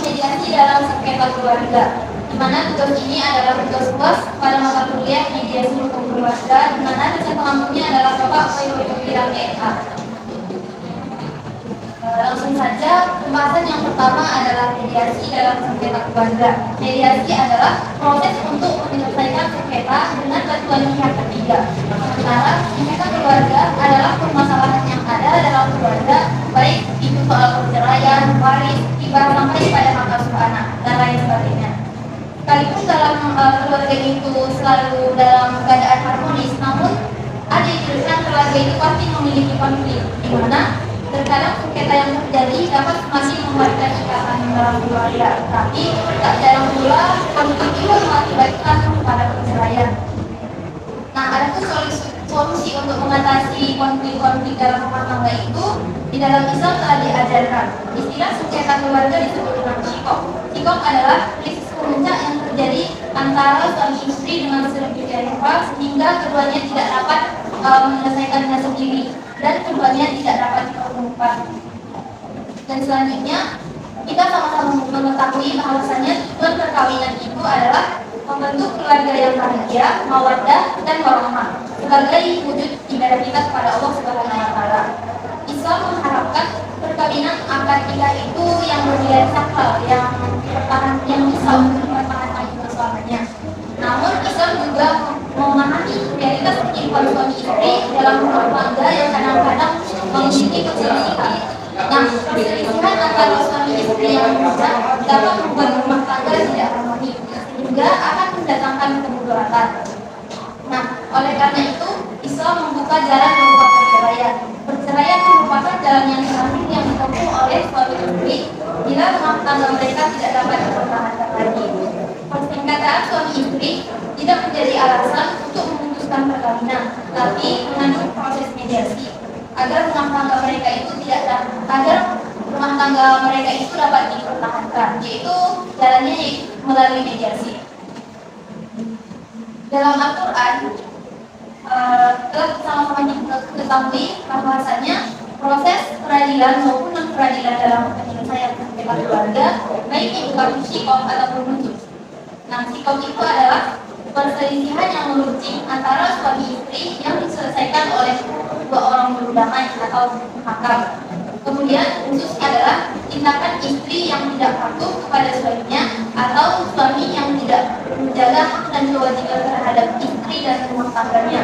mediasi dalam sengketa keluarga, di mana tugas ini adalah tugas pos pada mata kuliah mediasi hukum keluarga, di mana dosen pengampunya adalah Bapak Khairul Biram MA. Langsung saja, pembahasan yang pertama adalah mediasi dalam sengketa keluarga. Mediasi adalah proses untuk menyelesaikan sengketa dengan bantuan pihak ketiga. Sementara sengketa keluarga adalah permasalahan yang ada dalam keluarga, baik itu soal perceraian, waris, hibah sampai pada hak asuh anak dan lain sebagainya. Sekalipun dalam keluarga itu selalu dalam keadaan harmonis, namun ada jurusan keluarga itu pasti memiliki konflik, di mana terkadang sengketa yang terjadi dapat masih membuatkan ikatan dalam keluarga, tapi tak jarang pula konflik itu mengakibatkan pada perceraian. Nah, ada tuh solusi untuk mengatasi konflik-konflik dalam rumah tangga itu di dalam Islam telah diajarkan. Istilah sengketa keluarga disebut dengan syikok. Syikok adalah krisis puncak yang terjadi antara suami istri dengan sedemikian rupa sehingga keduanya tidak dapat menyelesaikannya sendiri dan keduanya tidak dapat dipertemukan. Dan selanjutnya kita sama-sama mengetahui bahwasanya tujuan perkawinan itu adalah membentuk keluarga yang bahagia, mawaddah dan warahmah sebagai wujud ibadah kita kepada Allah Subhanahu wa taala. Islam mengharapkan perkawinan akad nikah itu yang bernilai sakral, yang bisa untuk dipertahankan selamanya. Namun Islam juga memahami realitas kehidupan suami istri dalam rumah tangga yang kadang-kadang memiliki perselisihan. Nah, perselisihan antara suami istri yang berbeda dapat membuat rumah tangga tidak harmoni, juga akan mendatangkan kemudaratan. Nah, oleh karena itu Islam membuka jalan berupa perceraian. Perceraian merupakan jalan yang terakhir yang ditempuh oleh suami istri bila rumah tangga mereka tidak dapat dipertahankan lagi. Persingkatan suami istri tidak menjadi alasan untuk memutuskan perkawinan, tapi mengandung proses mediasi agar rumah tangga mereka itu dapat dipertahankan, yaitu jalannya melalui mediasi. Dalam Al-Quran telah sama-sama diketahui bahwasanya proses peradilan maupun non peradilan dalam penyelesaian sengketa keluarga, baik itu kasus syikok ataupun nujuz. Nah, syikok itu adalah perselisihan yang meruncing antara suami istri yang diselesaikan oleh dua orang juru damai atau hakam. Kemudian nujuz adalah tindakan istri yang tidak patuh kepada suaminya atau suami yang tidak menjaga hak dan kewajiban terhadap istri dan rumah tangganya.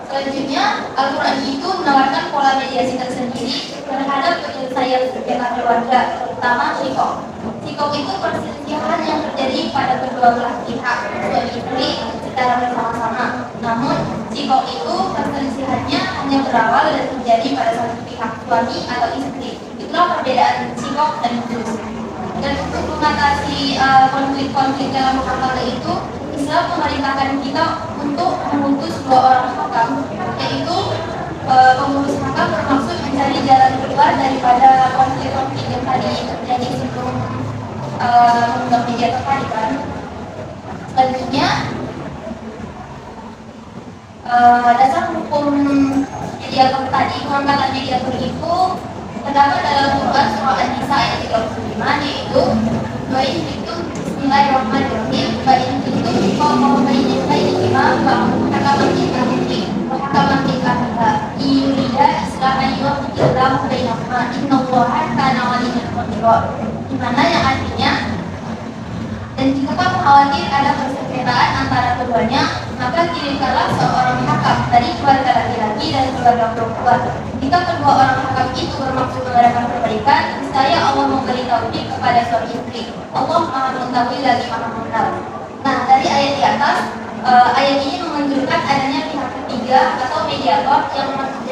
Selanjutnya, Al-Quran itu menawarkan pola mediasi tersendiri terhadap penyelesaian sengketa keluarga, terutama syikok. Syikok itu perselisihan yang terjadi pada kedua belah pihak suami istri secara bersama-sama. Namun, syikok itu perselisihannya hanya berawal dan terjadi pada satu pihak suami atau istri. Itulah perbedaan syikok dan nujuz. Dan untuk mengatasi konflik-konflik dalam rumah tangga itu, Islam memerintahkan kita untuk memutus dua orang hakam, yaitu pengurus hakam bermaksud mencari jalan keluar daripada konflik-konflik yang tadi terjadi sebelum mengundang mediator tadi kan. Selanjutnya, dasar hukum mediator tadi, pengangkatan mediator itu terdapat dalam Quran surah An-Nisa ayat 35, yaitu baik itu Bismillahirrahmanirrahim, baik itu kalau baik imam hakaman kita hakaman kita yurida islaman yuwaffiqillahu bainahuma innallaha kana aliyan qadir, di mana yang artinya, dan jika kamu khawatir ada persengketaan antara keduanya, maka kirimkanlah seorang hakam dari keluarga laki-laki dan keluarga perempuan. Jika kedua orang hakam itu bermaksud mengadakan perbaikan, niscaya Allah memberi taufik kepada suami istri. Allah Maha mengetahui lagi Maha mengenal. Nah, dari ayat di atas, ayat ini menunjukkan adanya pihak ketiga atau mediator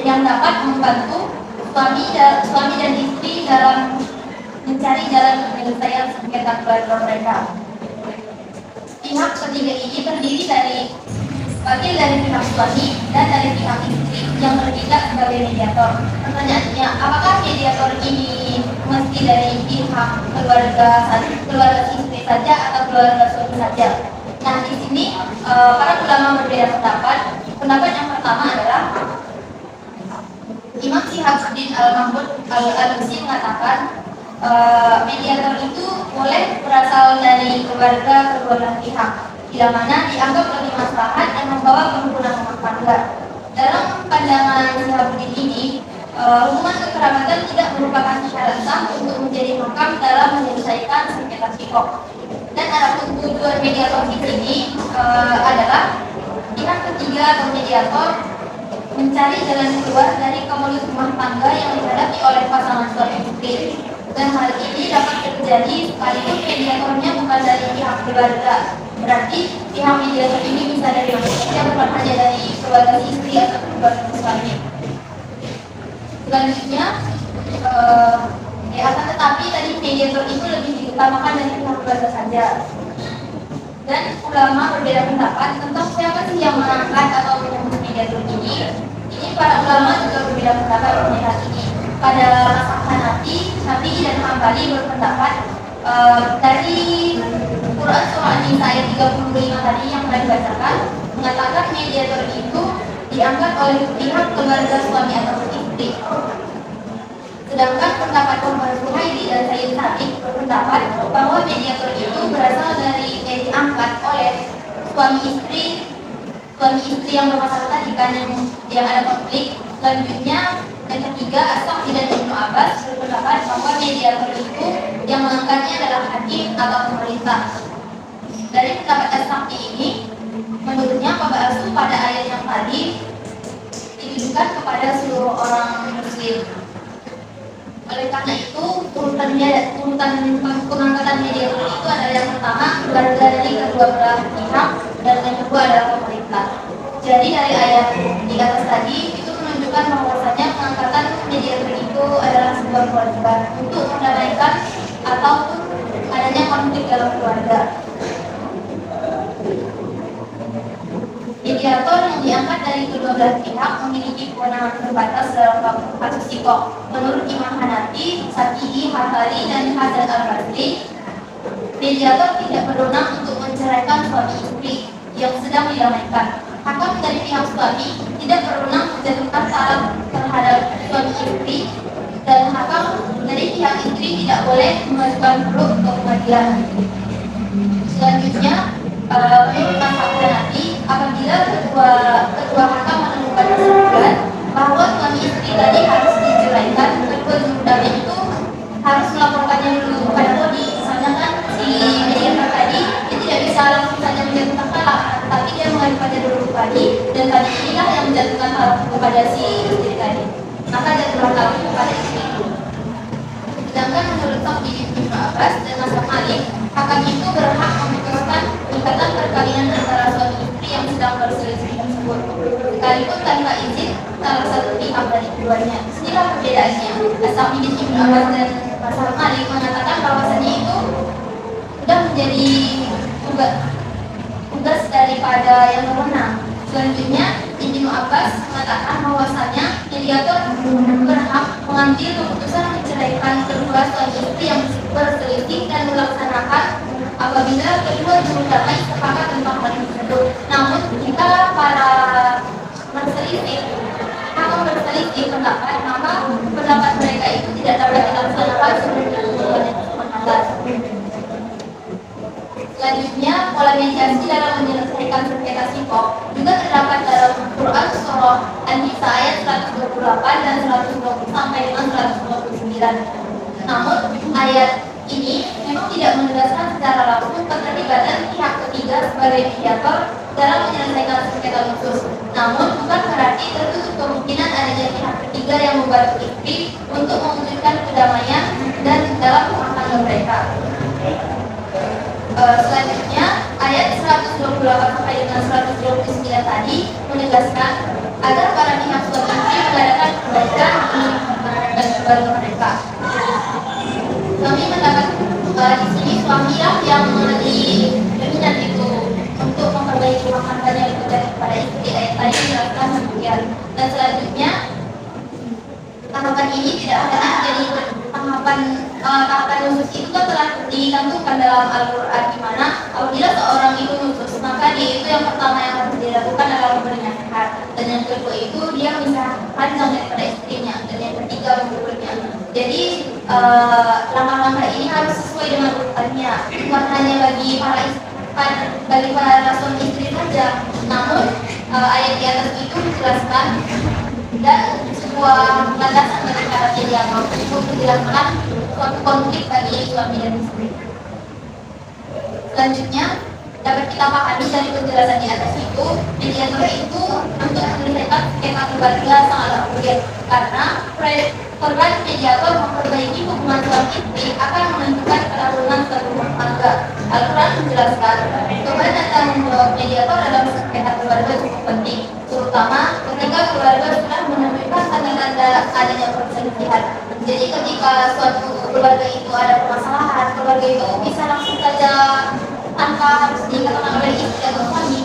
yang dapat membantu suami dan istri dalam mencari jalan penyelesaian sengketa keluarga mereka. Pihak ketiga ini terdiri dari pihak suami dan dari pihak istri yang bertindak sebagai mediator. Pertanyaannya, apakah mediator ini mesti dari pihak keluarga istri saja atau keluarga suami saja? Nah, di sini para ulama berbeda pendapat. Pendapat yang pertama adalah Imam Syihabuddin Al-Mahmud Al-Alusi mengatakan mediator itu boleh berasal dari keluarga kedua belah pihak, bila mana dianggap lebih maslahat dan membawa kerukunan rumah tangga. Dalam pandangan Syihabuddin ini, hubungan kekerabatan tidak merupakan syarat sah untuk menjadi makam dalam menyelesaikan sengketa sikok. Dan adapun tujuan mediator di sini adalah pihak ketiga atau mediator mencari jalan keluar dari konflik rumah tangga yang dihadapi oleh pasangan suami istri. Dan hal ini dapat terjadi sekalipun mediatornya bukan dari pihak keluarga. Berarti pihak mediator ini bisa dari mana saja, bukan hanya dari keluarga istri atau keluarga suami. Selanjutnya, akan tetapi tadi mediator itu lebih diutamakan dari pihak keluarga saja. Dan ulama berbeda pendapat tentang siapa sih yang mengangkat atau menyebut mediator ini. Ini para ulama juga berbeda pendapat mengenai hal ini. Pada mazhab Hanafi, Syafi'i dan Hambali berpendapat dari Quran surah An-Nisa ayat 35 tadi yang telah dibacakan mengatakan mediator itu diangkat oleh pihak keluarga suami atau istri. Sedangkan pendapat Muhammad Zuhaili dan Sayyid Sabiq berpendapat bahwa mediator itu berasal dari diangkat oleh suami istri yang bermasalah tadi kan yang ada konflik. Selanjutnya yang ketiga, As-Sa'di dan Ibnu Abbas berpendapat bahwa mediator itu yang mengangkatnya adalah hakim atau pemerintah. Dari pendapat As-Sa'di ini, menurutnya pembahasan pada ayat yang tadi ditujukan kepada seluruh orang muslim. Oleh karena itu, urutan pengangkatan mediator itu adalah yang pertama keluarga dari kedua belah pihak dan yang kedua adalah pemerintah. Jadi dari ayat di atas tadi itu menunjukkan bahwasanya pengangkatan mediator itu adalah sebuah kewajiban untuk mendamaikan ataupun adanya konflik dalam keluarga. Mediator yang diangkat dari kedua belah pihak memiliki kewenangan terbatas dalam kasus sikok. Menurut Imam Hanafi, Syafi'i, Hambali, dan Hasan al-Basri, mediator tidak berwenang untuk menceraikan suami istri yang sedang didamaikan. Hakam dari pihak suami tidak berwenang menjatuhkan talak terhadap suami istri, dan hakam dari pihak istri tidak boleh mengajukan perlu ke pengadilan. Selanjutnya, menurut mazhab Hanafi, apabila kedua hakam menemukan kesimpulan bahwa suami istri tadi harus diceraikan, kedua jurudamai itu harus melaporkannya dulu kepada kodi. Misalnya kan si mediator tadi dia tidak bisa langsung saja menjatuhkan talak, tapi dia mengajukannya dulu ke kodi, dan kodi inilah yang menjatuhkan talak kepada si istri tadi. Maka jatuhlah talak kepada istri itu. Sedangkan menurut Sa'di bin Ibnu Abbas dan mazhab Malik, hakam itu berhak memutuskan ikatan perkawinan antara suami istri yang sedang berselisih tersebut, sekalipun tanpa izin salah satu pihak dari keduanya. Inilah perbedaannya. Sa'di bin Ibnu Abbas dan mazhab Malik mengatakan bahwasanya itu sudah menjadi tugas daripada yang berwenang. Selanjutnya, Ibnu Abbas mengatakan bahwasanya mediator berhak mengambil keputusan menceraikan kedua suami istri yang berselisih dan melaksanakan apabila kedua jurudamai sepakat tentang hal tersebut. Namun jika para berselisih pendapat, maka pendapat mereka itu tidak dapat dilaksanakan sebelum menghantar. Selanjutnya, pola mediasi dalam menyelesaikan sengketa sikok juga terdapat dalam Quran surah An-Nisa ayat 128 dan 120 sampai dengan 129. Namun ayat ini memang tidak menegaskan secara langsung keterlibatan pihak ketiga sebagai mediator dalam menyelesaikan sengketa khusus. Namun bukan berarti tertutup kemungkinan adanya pihak ketiga yang membantu istri untuk mewujudkan kedamaian dan dalam rumah tangga mereka. Selanjutnya ayat 128 sampai dengan 129 tadi menegaskan agar para pihak suami istri mengadakan perbaikan dan keluarga mereka. Kami mendapat di sini suamilah yang lebih dominan itu untuk memperbaiki rumah tangganya lebih baik kepada istri. Ayat tadi dijelaskan demikian. Dan selanjutnya tahapan ini tidak hanya menjadi tahapan nusus itu kan telah dicantumkan dalam Al-Quran, di mana apabila seorang itu nusus, maka dia itu yang pertama yang harus dilakukan adalah memberi nasihat, dan yang kedua itu dia memisahkan daripada istrinya, dan yang ketiga mengukurnya. Jadi langkah-langkah ini harus sesuai dengan urutannya, bukan hanya bagi para suami istri saja. Namun ayat di atas itu menjelaskan dan sebuah landasan bagi para mediator untuk menjelaskan suatu konflik bagi suami dan istri. Selanjutnya dapat kita pahami dari penjelasan di atas itu, mediator itu untuk menyelesaikan skema keluarga sangatlah urgent karena peran mediator memperbaiki hubungan suami istri akan menentukan kelanjutan suatu rumah tangga. Al-Quran menjelaskan tugas dan tanggung jawab mediator dalam sengketa keluarga cukup penting, terutama ketika keluarga sudah menemukan tanda-tanda adanya perselisihan. Jadi ketika suatu keluarga itu ada permasalahan, keluarga itu bisa langsung saja tanpa harus dikatakan oleh istri atau suami.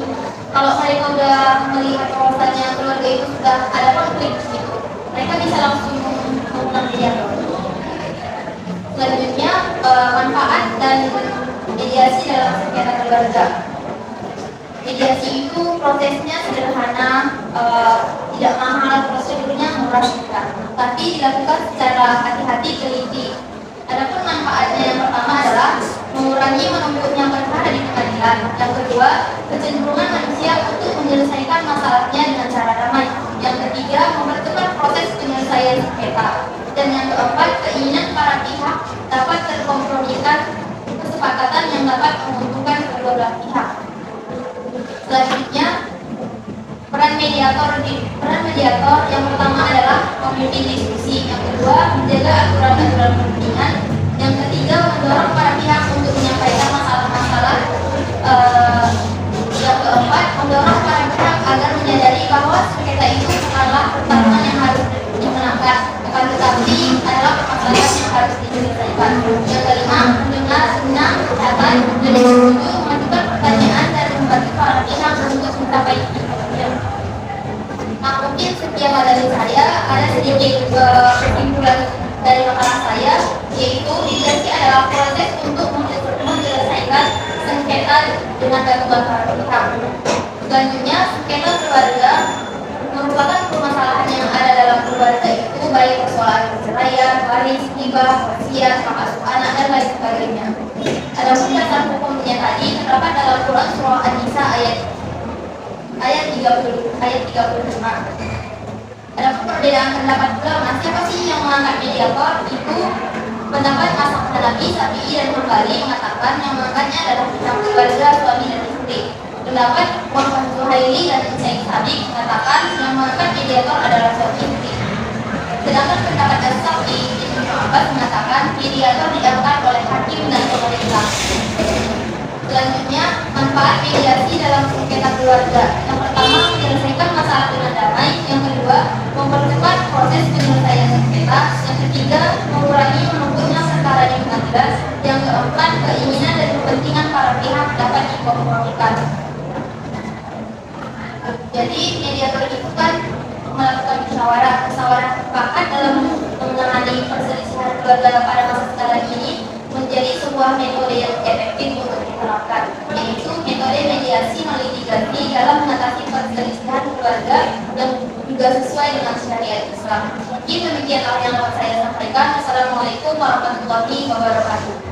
Kalau mereka sudah melihat bahwasanya keluarga itu sudah ada konflik gitu, mereka bisa langsung menggunakan mediator. Selanjutnya manfaat dan mediasi dalam sengketa keluarga. Mediasi itu prosesnya sederhana, tidak mahal, prosedurnya murah juga, tapi dilakukan secara hati-hati, teliti. Adapun manfaatnya yang pertama adalah mengurangi menumpuknya perkara di pengadilan. Yang kedua, kecenderungan manusia untuk menyelesaikan masalahnya dengan cara damai. Yang ketiga, mempercepat proses penyelesaian sengketa. Dan yang keempat, keinginan para pihak dapat terkompromikan kesepakatan yang dapat menguntungkan kedua belah pihak. Selanjutnya, peran mediator yang pertama adalah memimpin diskusi, yang kedua menjaga aturan-aturan perundingan, yang ketiga mendorong para pihak untuk menyampaikan masalah-masalah, yang keempat mendorong para pihak agar menyadari bahwa sengketa itu bukanlah pertarungan yang harus dimenangkan, akan tetapi adalah permasalahan yang harus diselesaikan. Yang kelima, mendengar, senang, mencatat, dan yang ketujuh mengajukan pertanyaan dan membantu para pihak untuk mencapai tujuan. Nah, mungkin sekian dari saya, ada sedikit kesimpulan dari makalah saya, yaitu mediasi adalah proses untuk menyelesaikan sengketa dengan gabungan para pihak. Selanjutnya, sengketa keluarga merupakan permasalahan yang ada dalam keluarga itu, baik persoalan perceraian, waris, hibah, wasiat, hak asuh anak, dan lain sebagainya. Adapun dasar hukumnya tadi terdapat dalam Quran surah An-Nisa ayat 35. Adapun perbedaan pendapat ulama, siapa sih yang mengangkat mediator? Itu pendapat Mazhab Hanafi, Syafi'i, dan Hambali mengatakan yang mengangkatnya adalah pihak keluarga suami dan istri. Pendapat Muhammad Zuhaili dan Syekh Sabiq mengatakan yang mengangkat mediator adalah suami istri. Sedangkan pendapat As-Syafi'i Ibnu Abbas mengatakan mediator diangkat oleh hakim dan pemerintah. Selanjutnya, manfaat mediasi dalam sengketa keluarga. Yang pertama, menyelesaikan masalah dengan damai. Yang kedua, mempercepat proses penyelesaian sengketa. Yang ketiga, mengurangi menumpuknya perkara di pengadilan. Yang keempat, keinginan dan kepentingan para pihak dapat dikompromikan. Jadi, mediator itu kan melakukan musyawarah mufakat dalam menangani perselisihan keluarga pada masa sekarang ini menjadi sebuah metode yang efektif untuk diterapkan, yaitu metode mediasi melitigasi dalam mengatasi perselisihan keluarga yang juga sesuai dengan syariat Islam. Mungkin demikian yang dapat saya sampaikan. Assalamualaikum warahmatullahi wabarakatuh.